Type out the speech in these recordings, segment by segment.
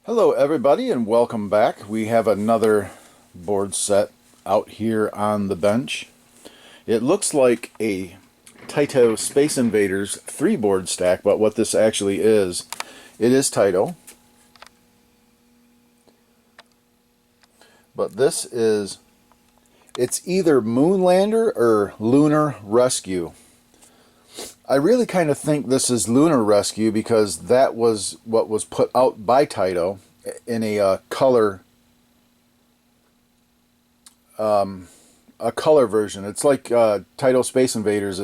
Hello everybody and welcome back. We have another board set out here on the bench. It looks like a Taito Space Invaders 3-board stack, but what this actually is, it is Taito. But this is, it's either Moonlander or Lunar Rescue. I really kind of think this is Lunar Rescue because that was what was put out by Taito in a color version. It's like Taito Space Invaders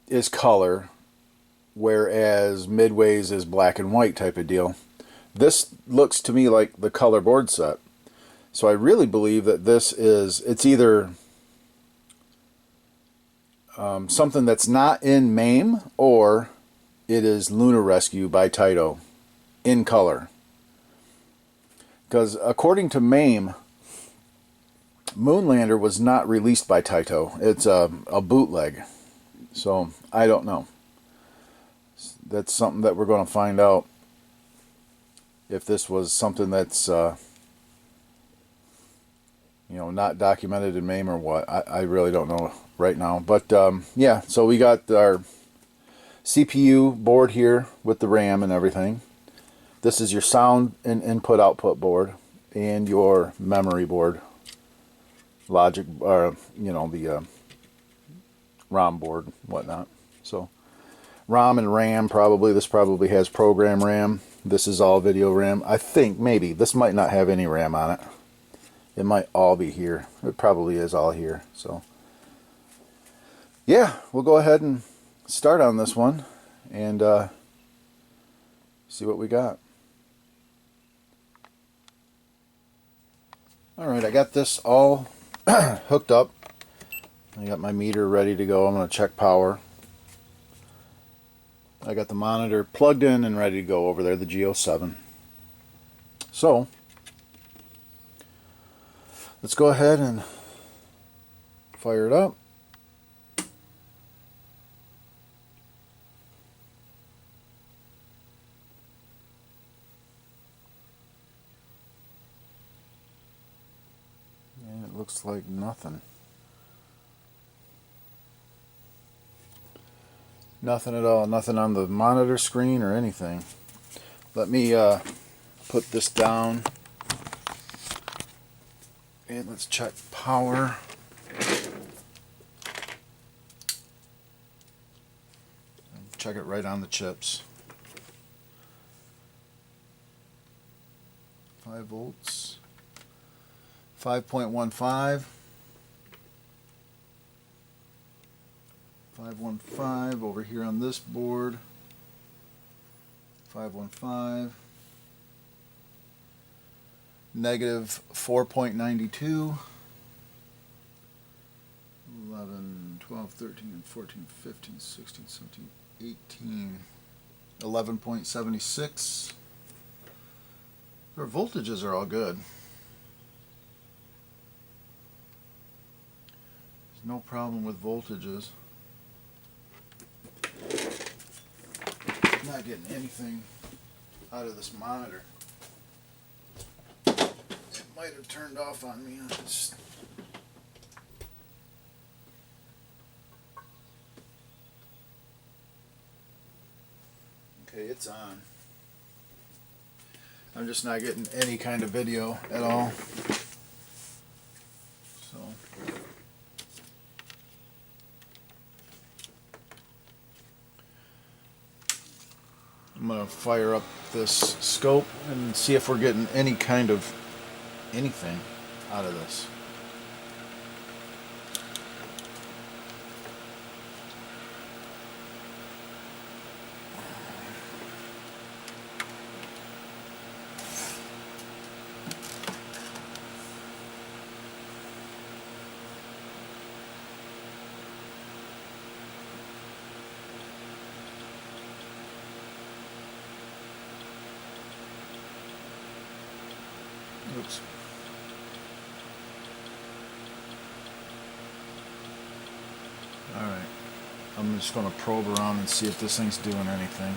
is color, whereas Midway's is black and white type of deal. This looks to me like the color board set. So I really believe that it's either something that's not in MAME, or it is Lunar Rescue by Taito in color. Because according to MAME, Moonlander was not released by Taito. It's a bootleg. So I don't know. That's something that we're going to find out. If this was something that's not documented in MAME or what. I really don't know right now. But yeah, so we got our CPU board here with the RAM and everything. This is your sound and input-output board and your memory board. Logic, the ROM board and whatnot. So ROM and RAM probably. This probably has program RAM. This is all video RAM. I think maybe this might not have any RAM on it. It might all be here. It probably is all here. So yeah, we'll go ahead and start on this one and see what we got. Alright, I got this all hooked up. I got my meter ready to go. I'm going to check power. I got the monitor plugged in and ready to go over there, the G07. So let's go ahead and fire it up. And it looks like nothing. Nothing at all. Nothing on the monitor screen or anything. Let me put this down. And let's check power. Check it right on the chips. 5 volts. 5.15. 515 over here on this board. 515. Negative 4.92. 11, 12, 13, 14, 15, 16, 17, 18. 11.76. Our voltages are all good. There's no problem with voltages. Not getting anything out of this monitor. It might have turned off on me. Okay, it's on. I'm just not getting any kind of video at all. So I'm going to fire up this scope and see if we're getting any kind of anything out of this. Oops. Alright. I'm just going to probe around and see if this thing's doing anything.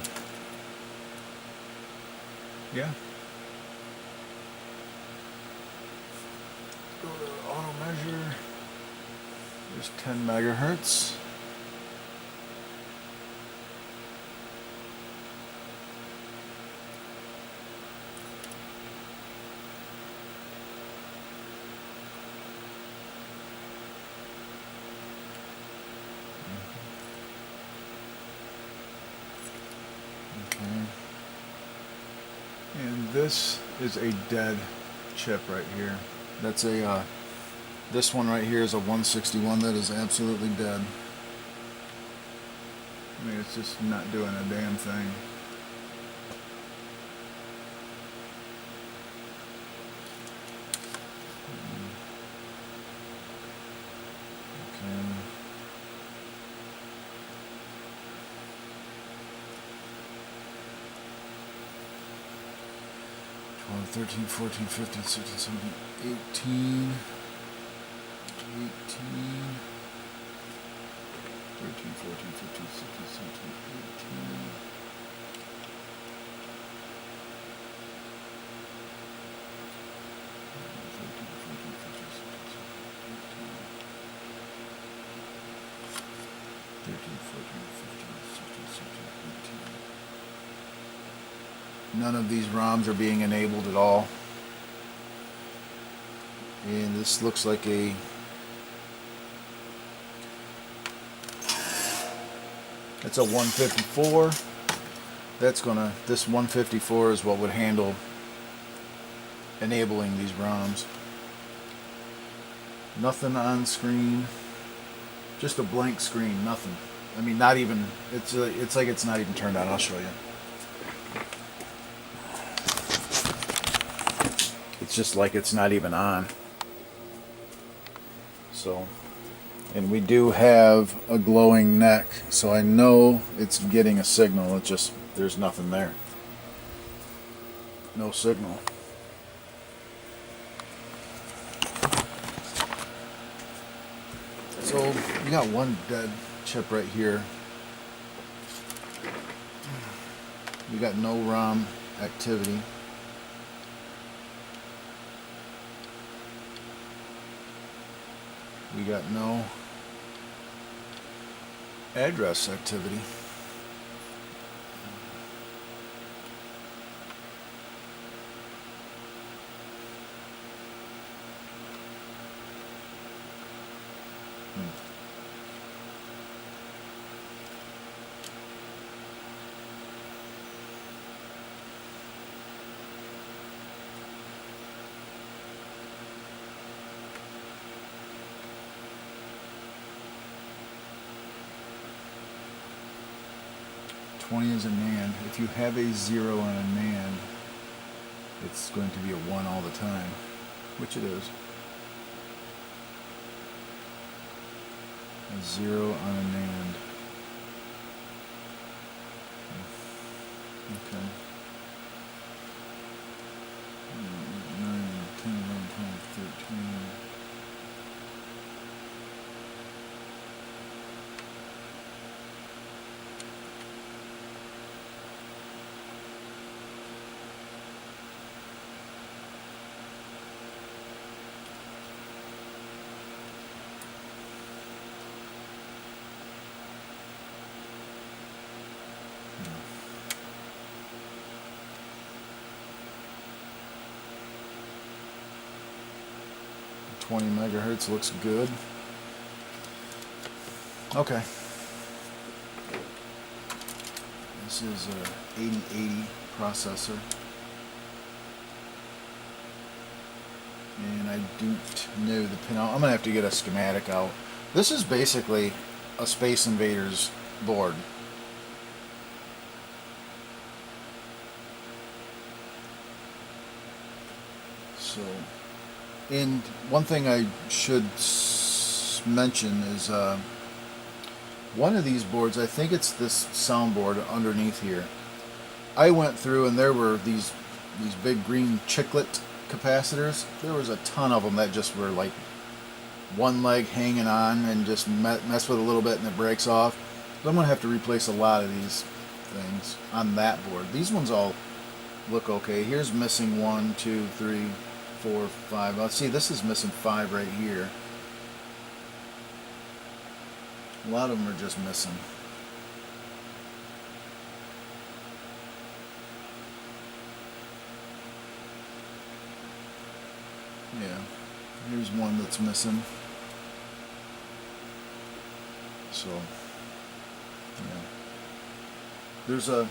Yeah. Go to auto measure. There's 10 megahertz. Okay. And this is a dead chip right here. That's a this one right here is a 161 that is absolutely dead. I mean, it's just not doing a damn thing. Okay. 12, 13, 14, 15, 16, 17, 18. 18, 13, 14, 15, 16, 17, 18. None of these ROMs are being enabled at all. And this looks like a it's a 154. This 154 is what would handle enabling these ROMs. Nothing on screen. Just a blank screen, nothing. I mean, not even, it's like it's not even turned on. I'll show you. It's just like it's not even on. So, and we do have a glowing neck, so I know it's getting a signal. It's just, there's nothing there. No signal. So, we got one dead chip right here. We got no ROM activity. We got no address activity. Hmm. 20 is a NAND. If you have a 0 on a NAND, it's going to be a 1 all the time, which it is. A 0 on a NAND. Okay. 9, 10, 11, 12, 13. Hmm. 20 megahertz looks good. Okay. This is a 8080 processor. And I don't know the pin out. I'm gonna have to get a schematic out. This is basically a Space Invaders board. So, and one thing I should mention is one of these boards, I think it's this soundboard underneath here. I went through and there were these big green chiclet capacitors. There was a ton of them that just were like one leg hanging on and just mess with a little bit and it breaks off. So I'm going to have to replace a lot of these things on that board. These ones all look okay. Here's missing 1, 2, 3, 4, 5. Let's see, this is missing 5 right here. A lot of them are just missing. Yeah, here's one that's missing. So, yeah. There's a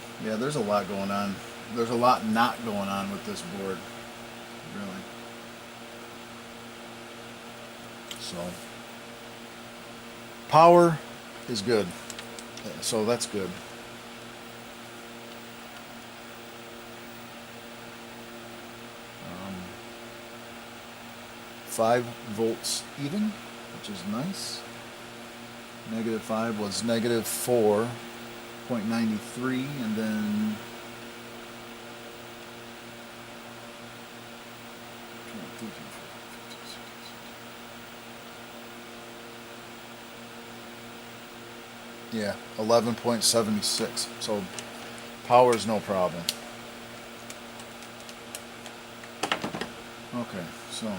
lot going on. There's a lot not going on with this board, really. So, power is good. So that's good. 5 volts even, which is nice. -5 was -4.93, and then yeah, 11.76. So power is no problem. Okay, so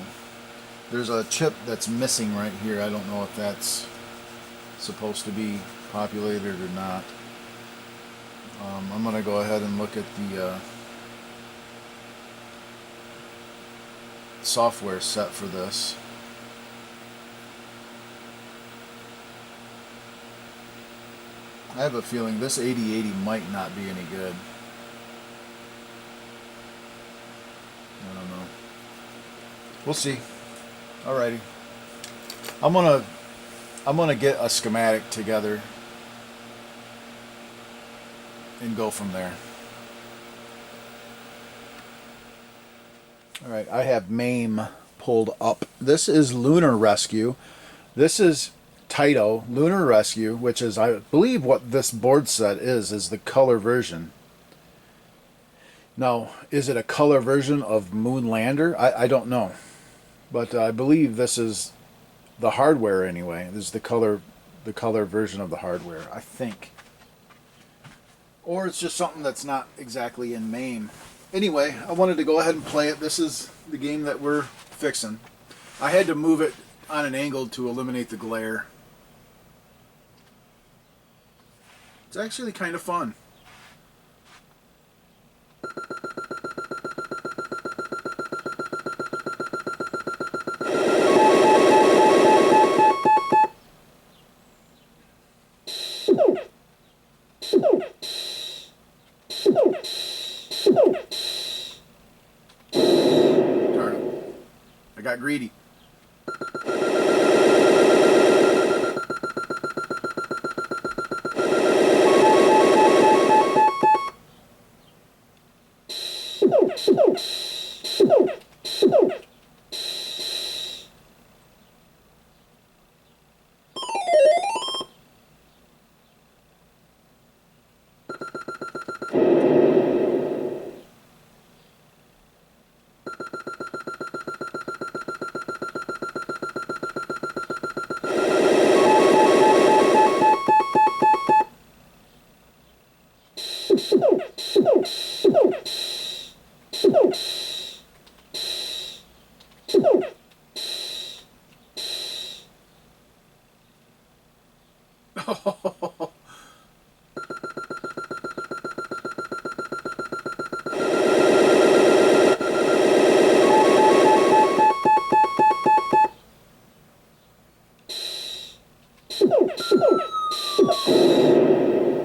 there's a chip that's missing right here. I don't know if that's supposed to be populated or not. I'm going to go ahead and look at the software set for this. I have a feeling this 8080 might not be any good. I don't know. We'll see. Alrighty. I'm gonna get a schematic together and go from there. Alright, I have MAME pulled up. This is Lunar Rescue. This is Taito Lunar Rescue, which is, I believe, what this board set is the color version. Now, is it a color version of Moonlander? I don't know. But I believe this is the hardware anyway. This is the color version of the hardware, I think. Or it's just something that's not exactly in MAME. Anyway, I wanted to go ahead and play it. This is the game that we're fixing. I had to move it on an angle to eliminate the glare. It's actually kind of fun. Darn it. I got greedy.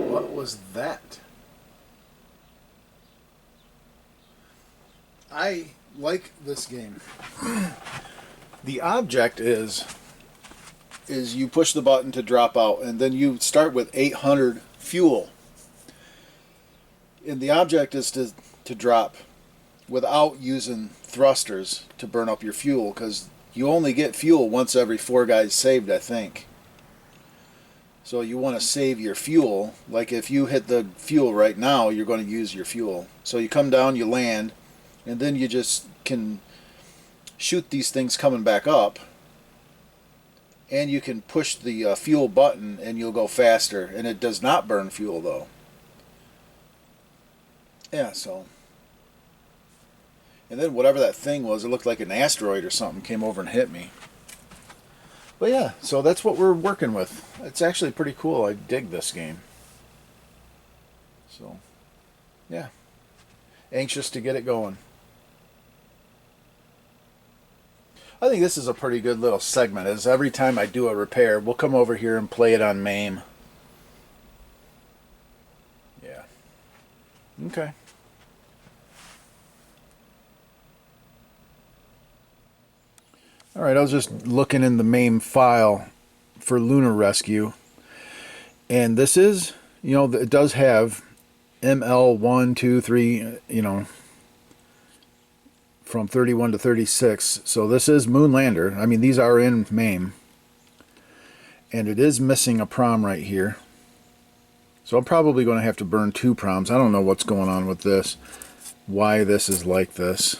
What was that? I like this game. The object is you push the button to drop out, and then you start with 800 fuel. And the object is to drop without using thrusters to burn up your fuel, because you only get fuel once every 4 guys saved, I think. So you want to save your fuel. Like if you hit the fuel right now, you're going to use your fuel. So you come down, you land, and then you just can shoot these things coming back up. And you can push the fuel button and you'll go faster. And it does not burn fuel though. Yeah, so And then whatever that thing was, it looked like an asteroid or something came over and hit me. But yeah, so that's what we're working with. It's actually pretty cool. I dig this game. So, yeah. Anxious to get it going. I think this is a pretty good little segment, is every time I do a repair, we'll come over here and play it on MAME. Yeah. Okay. Alright, I was just looking in the MAME file for Lunar Rescue. And this is, you know, it does have ML1, 2, 3, you know, from 31 to 36. So this is Moonlander. I mean, these are in MAME. And it is missing a PROM right here. So I'm probably going to have to burn 2 PROMs. I don't know what's going on with this. Why this is like this.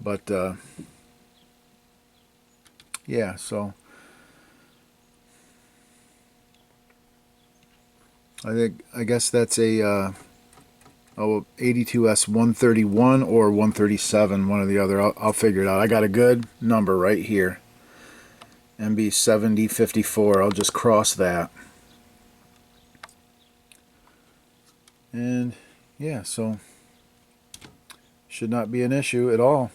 But, yeah, so I guess that's a 82S 131 or 137, one or the other. I'll figure it out. I got a good number right here. MB 7054. I'll just cross that. And yeah, so should not be an issue at all.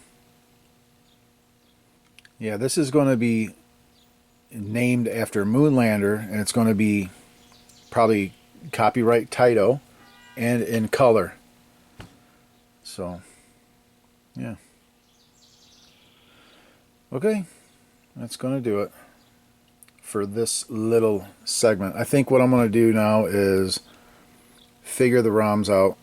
Yeah, this is going to be named after Moonlander, and it's going to be probably copyright Taito and in color. So, yeah. Okay, that's going to do it for this little segment. I think what I'm going to do now is figure the ROMs out,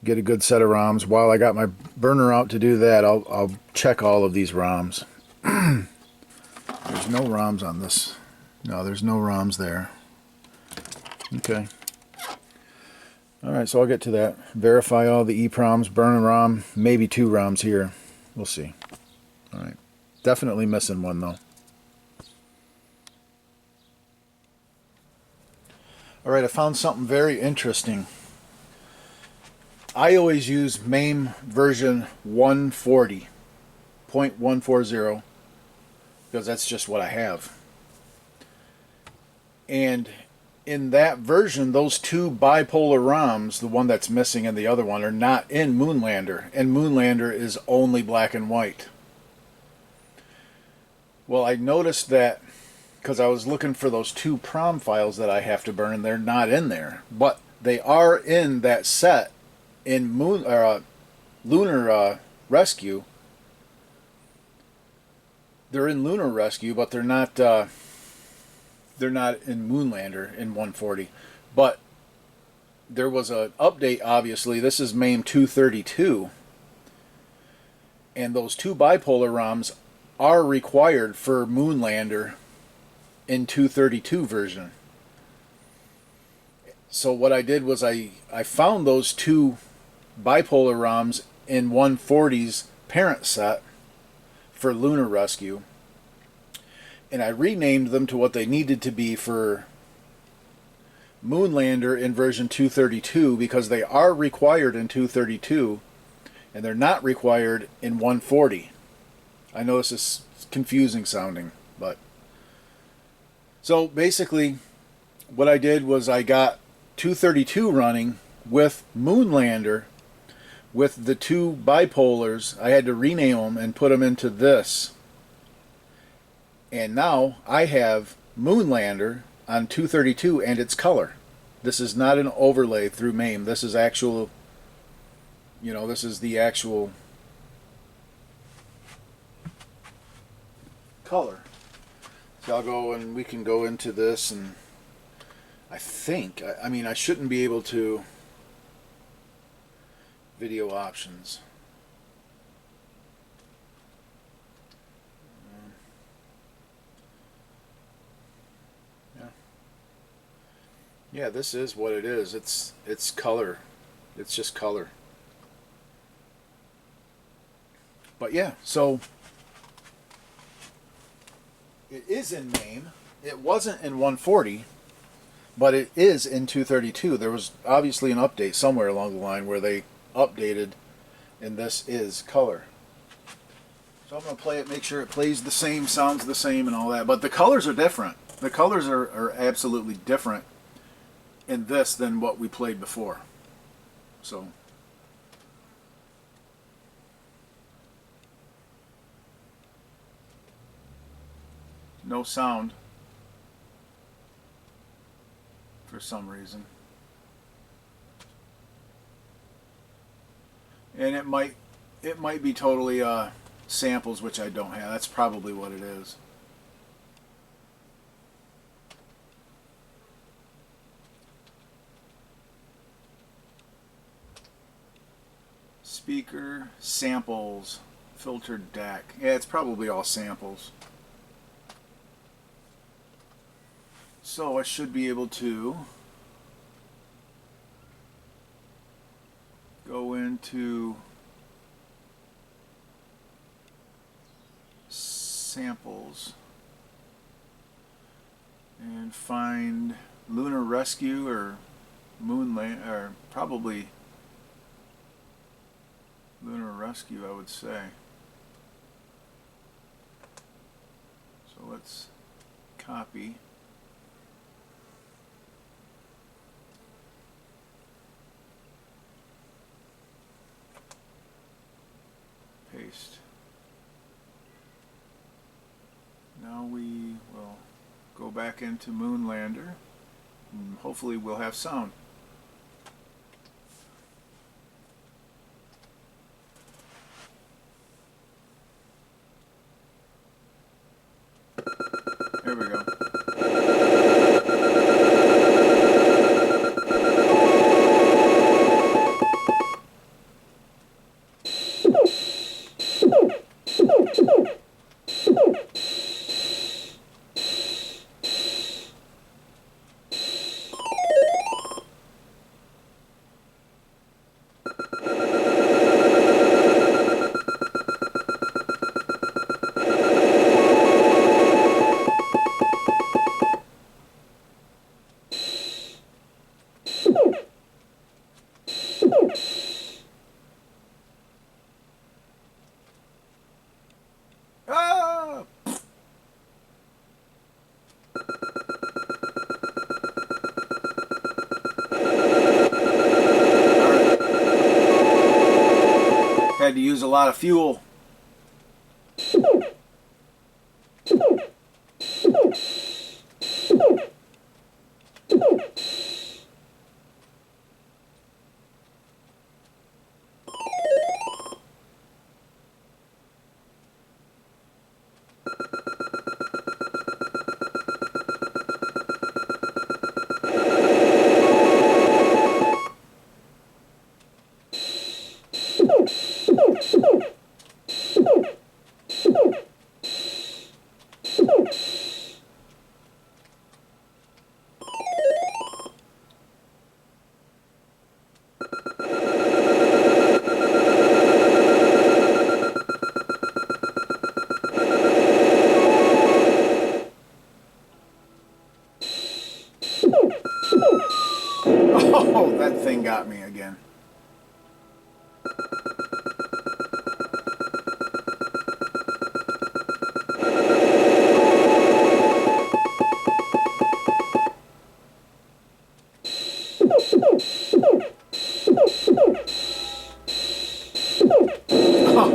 get a good set of ROMs. While I got my burner out to do that, I'll check all of these ROMs. There's no ROMs on this. No, there's no ROMs there. Okay. Alright, so I'll get to that. Verify all the EPROMs, burn a ROM, maybe 2 ROMs here. We'll see. Alright. Definitely missing one though. Alright, I found something very interesting. I always use MAME version 140.140 because that's just what I have. And in that version, those 2 bipolar ROMs, the one that's missing and the other one, are not in Moonlander. And Moonlander is only black and white. Well, I noticed that because I was looking for those 2 PROM files that I have to burn, they're not in there. But they are in that set in Lunar Rescue. They're in Lunar Rescue, but they're not in Moonlander in 140. But there was an update, obviously. This is MAME 232. And those 2 bipolar ROMs are required for Moonlander in 232 version. So what I did was I found those 2 bipolar ROMs in 140's parent set for Lunar Rescue, and I renamed them to what they needed to be for Moonlander in version 232 because they are required in 232 and they're not required in 140. I know this is confusing sounding, but so basically what I did was I got 232 running with Moonlander with the 2 bipolars. I had to rename them and put them into this. And now I have Moonlander on 232 and its color. This is not an overlay through MAME. This is actual, you know, this is the actual color. So I'll go and we can go into this, and I think, I mean, I shouldn't be able to video options. Yeah, this is what it is. It's color. It's just color. But yeah, so it is in MAME. It wasn't in 140, but it is in 232. There was obviously an update somewhere along the line where they updated, and this is color. So I'm going to play it, make sure it plays the same, sounds the same, and all that. But the colors are different. The colors are absolutely different in this than what we played before. So no sound for some reason. And it might be totally samples, which I don't have. That's probably what it is. Speaker, samples, filtered DAC. Yeah, it's probably all samples. So I should be able to go into samples and find Lunar Rescue or Moonland, or probably Lunar Rescue, I would say. So let's copy. Paste. Now we will go back into Moonlander and hopefully we'll have sound. There we go. Had to use a lot of fuel. Oh, that thing got me again.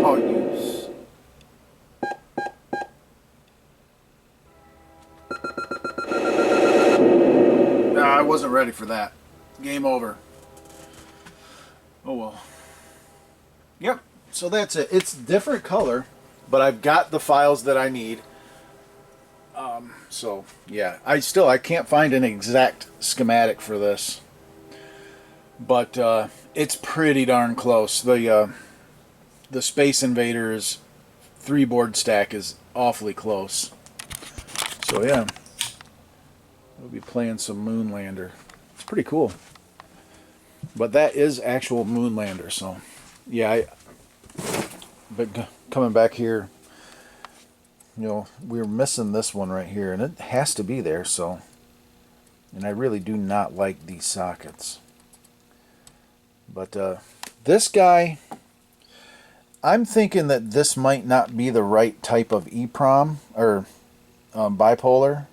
Oh, you. I wasn't ready for that. Game over. Oh well. Yep, so that's it. It's different color, but I've got the files that I need. So yeah, I can't find an exact schematic for this, but it's pretty darn close. The Space Invaders 3-board stack is awfully close. So yeah, we'll be playing some Moonlander. It's pretty cool. But that is actual Moonlander, so yeah. But coming back here, you know, we're missing this one right here, and it has to be there. So, and I really do not like these sockets. But This guy, I'm thinking that this might not be the right type of EEPROM or bipolar,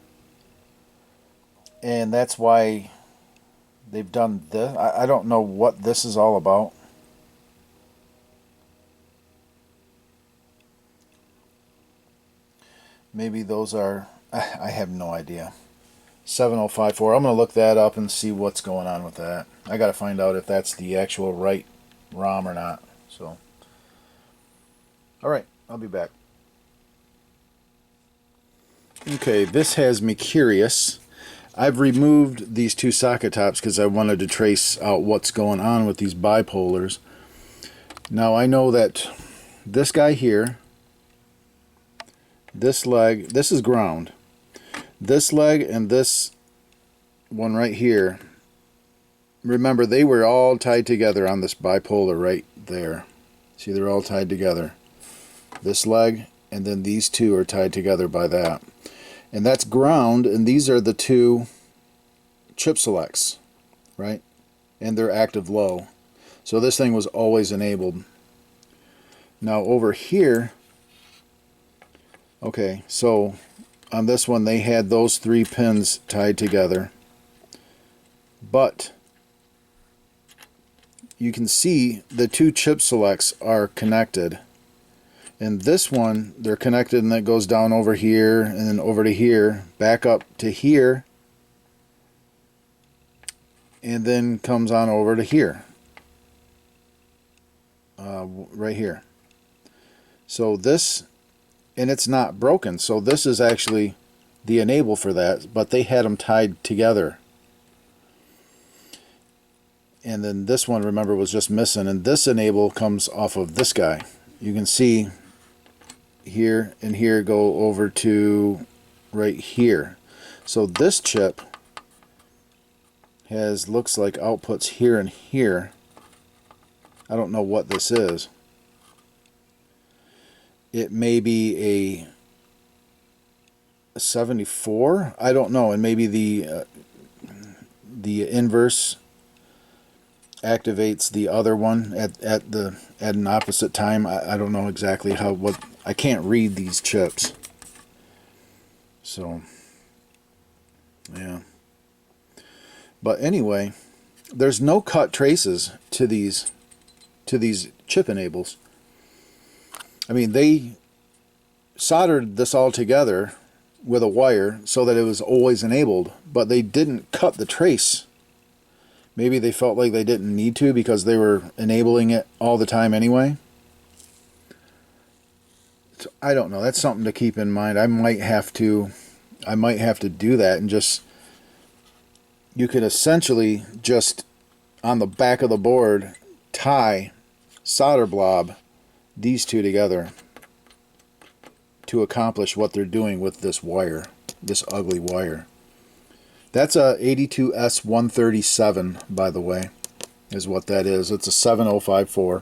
and that's why they've done this. I don't know what this is all about. Maybe those are, I have no idea. 7054. I'm going to look that up and see what's going on with that. I got to find out if that's the actual right ROM or not. So, all right, I'll be back. Okay, this has me curious. I've removed these two socket tops because I wanted to trace out what's going on with these bipolars. Now I know that this guy here, this leg, this is ground. This leg and this one right here, remember they were all tied together on this bipolar right there. See, they're all tied together. This leg and then these two are tied together by that. And that's ground, and these are the two chip selects, right? And they're active low. So this thing was always enabled. Now over here, okay, so on this one they had those three pins tied together, but you can see the two chip selects are connected. And this one, they're connected, and that goes down over here and then over to here, back up to here, and then comes on over to here, right here. So this, and it's not broken, so this is actually the enable for that, but they had them tied together. And then this one, remember, was just missing, and this enable comes off of this guy. You can see here and here go over to right here. So this chip has, looks like outputs here and here. I don't know what this is. It may be a 74, I don't know, and maybe the inverse activates the other one at an opposite time. I don't know exactly how, what, I can't read these chips. So yeah. But anyway, there's no cut traces to these chip enables. I mean, they soldered this all together with a wire so that it was always enabled, but they didn't cut the trace. Maybe they felt like they didn't need to because they were enabling it all the time anyway. So, I don't know. That's something to keep in mind. I might have to do that, and just, you could essentially just on the back of the board tie solder blob these two together to accomplish what they're doing with this wire, this ugly wire. That's a 82S137, by the way, is what that is. It's a 7054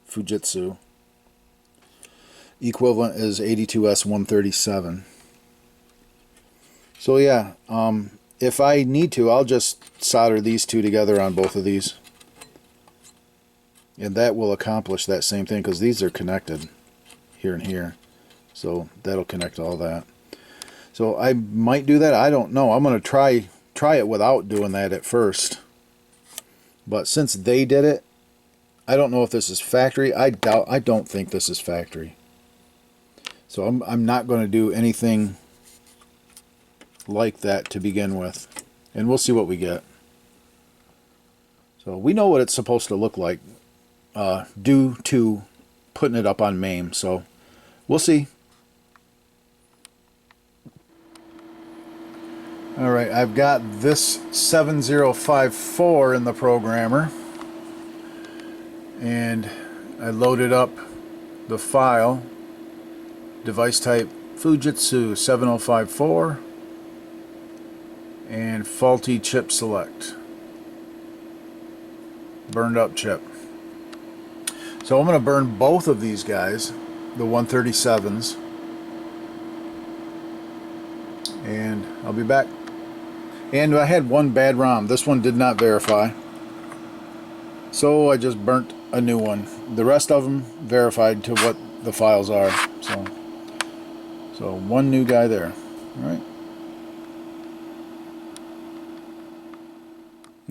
Fujitsu. Equivalent is 82S137. So yeah, if I need to, I'll just solder these two together on both of these, and that will accomplish that same thing, because these are connected here and here, so that'll connect all that. So I might do that. I don't know. I'm going to try it without doing that at first. But since they did it, I don't know if this is factory. I don't think this is factory. So I'm not going to do anything like that to begin with, and we'll see what we get. So we know what it's supposed to look like due to putting it up on MAME. So we'll see. Alright, I've got this 7054 in the programmer, and I loaded up the file, device type Fujitsu 7054, and faulty chip select, burned up chip. So I'm going to burn both of these guys, the 137s, and I'll be back. And I had one bad ROM. This one did not verify. So I just burnt a new one. The rest of them verified to what the files are. So one new guy there. All right.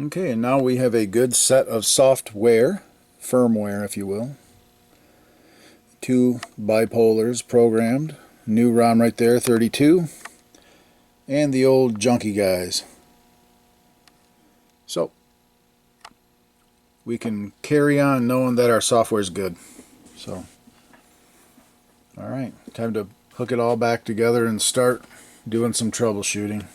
Okay, and now we have a good set of software, firmware if you will. 2 bipolars programmed. New ROM right there, 32. And the old junky guys. So we can carry on knowing that our software is good. So, alright, time to hook it all back together and start doing some troubleshooting.